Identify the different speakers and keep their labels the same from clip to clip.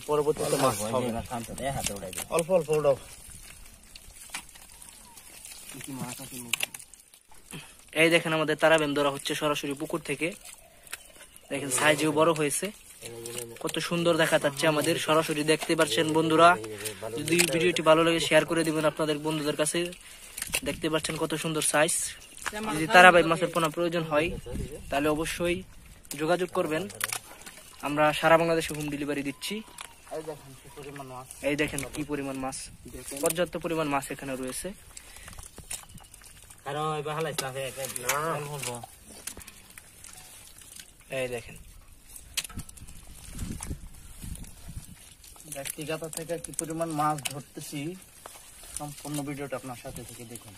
Speaker 1: পরবর্তীতে মাছ হবে অল্প অল্প উঠাও।
Speaker 2: এই দেখেন আমাদের তারাবেন ধরা হচ্ছে সরাসরি পুকুর থেকে। দেখেন সাইজেও বড় হয়েছে, কত সুন্দর দেখা যাচ্ছে আমাদের, সরাসরি দেখতে পাচ্ছেন বন্ধুরা। যদি ভিডিওটি ভালো লাগে শেয়ার করে দিবেন আপনাদের বন্ধুদের কাছে। দেখতে পাচ্ছেন কত সুন্দর সাইজ। যদি তারাবাই মাছের পোনা প্রয়োজন হয় তাহলে অবশ্যই যোগাযোগ করবেন, আমরা সারা বাংলাদেশে হোম ডেলিভারি দিচ্ছি। এই দেখেন কি পরিমাণ মাছ, পর্যাপ্ত পরিমাণ মাছ এখানে রয়েছে। এই দেখেন
Speaker 1: ব্যক্তিগত থেকে কি পরিমাণ মাছ ধরতেছি সম্পূর্ণ ভিডিওটা আপনার সাথে থেকে দেখুন।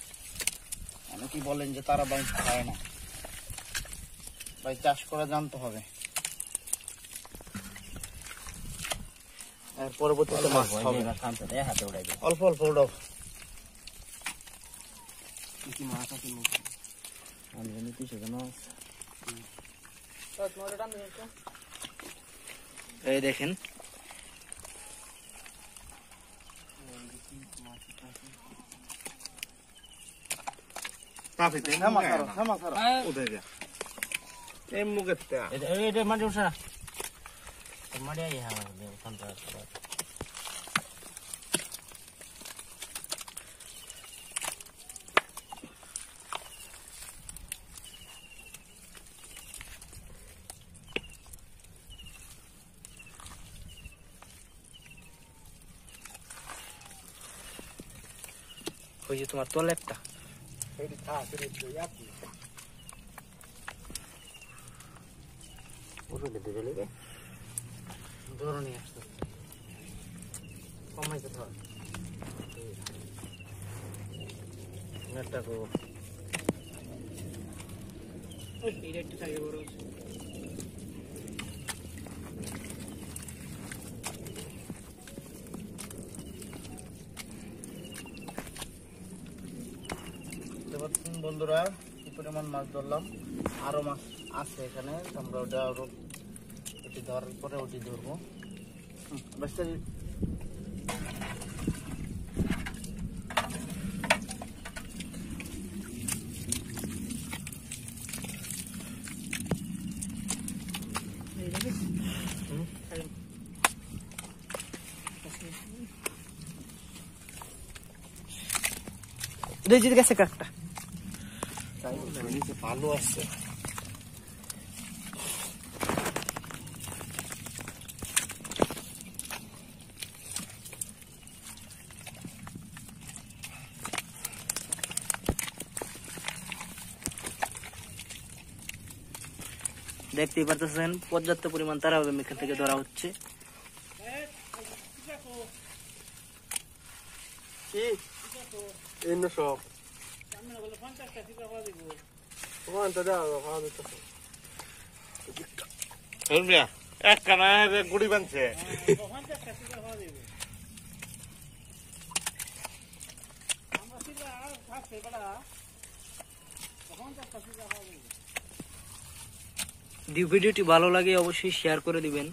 Speaker 1: অনেকেই বলেন যে তারা বাইক খায় না, ভাই চাষ করা জানতে হবে। পরবর্তীতে মাছ হবে অল্প অল্প উঠাও।
Speaker 2: এই দেখেন ওই যে তোমার তলে একটা
Speaker 1: ধরনি আসতে কমাইতে হবে নেটটা করবো। বন্ধুরা কি পরিমাণ মাছ ধরলাম, আরো মাছ আছে এখানে, আমরা ওটা আরো ওটি ধরার পরে ওটি ধরবো।
Speaker 2: গেছে কাকটা
Speaker 1: ভালো আছে।
Speaker 2: দেখতেই পারতেছেন পর্যাপ্ত পরিমাণ তারাবাই এখান থেকে ধরা হচ্ছে।
Speaker 1: গুড়ি বানছে
Speaker 2: ভিডিওটি ভালো লাগে অবশ্যই শেয়ার করে দিবেন।